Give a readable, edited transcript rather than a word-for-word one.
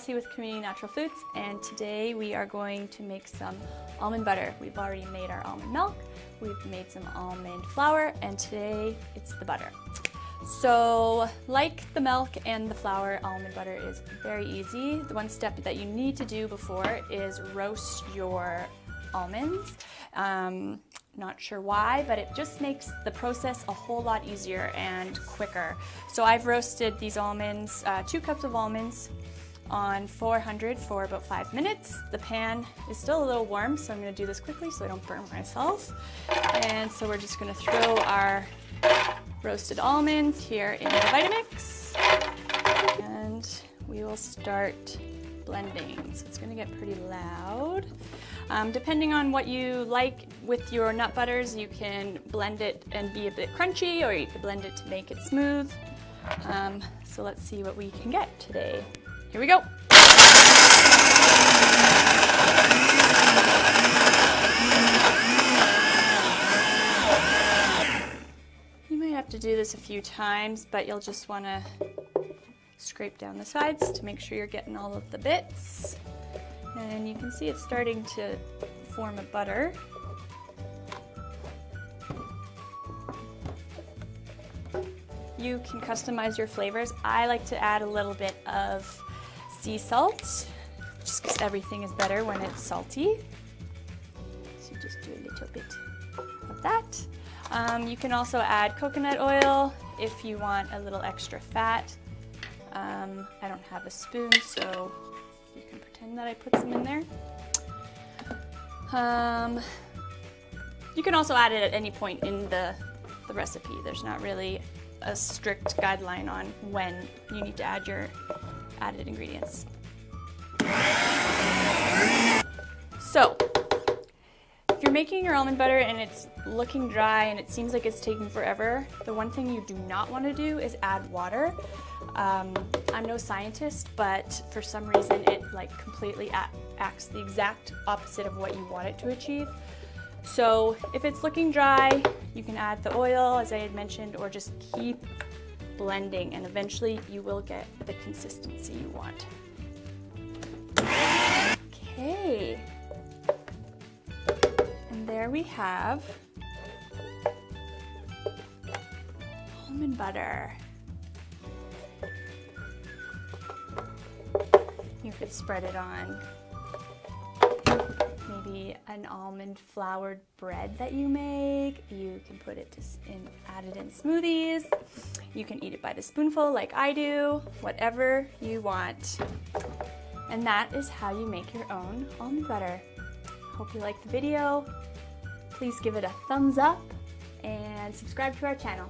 Chelsea with Community Natural Foods, and today we are going to make some almond butter. We've already made our almond milk, we've made some almond flour, and today it's the butter. So like the milk and the flour, almond butter is very easy. The one step that you need to do before is roast your almonds. Not sure why, but it just makes the process a whole lot easier and quicker. So I've roasted these almonds, 2 cups of almonds on 400 for about 5 minutes. The pan is still a little warm, so I'm gonna do this quickly so I don't burn myself. And so we're just gonna throw our roasted almonds here in the Vitamix, and we will start blending. So it's gonna get pretty loud. Depending on what you like with your nut butters, you can blend it and be a bit crunchy, or you can blend it to make it smooth. So let's see what we can get today. Here we go. You might have to do this a few times, but you'll just want to scrape down the sides to make sure you're getting all of the bits. And you can see it's starting to form a butter. You can customize your flavors. I like to add a little bit of sea salt, just because everything is better when it's salty. So just do a little bit of that. You can also add coconut oil if you want a little extra fat. I don't have a spoon, so you can pretend that I put some in there. You can also add it at any point in the recipe. There's not really a strict guideline on when you need to add your added ingredients. So, if you're making your almond butter and it's looking dry and it seems like it's taking forever, the one thing you do not want to do is add water. I'm no scientist, but for some reason it completely acts the exact opposite of what you want it to achieve. So if it's looking dry, you can add the oil, as I had mentioned, or just keep blending, and eventually you will get the consistency you want. Okay. And there we have almond butter. You could spread it on maybe an almond floured bread that you make. You can put it add it in smoothies. You can eat it by the spoonful like I do, whatever you want. And that is how you make your own almond butter. Hope you liked the video. Please give it a thumbs up and subscribe to our channel.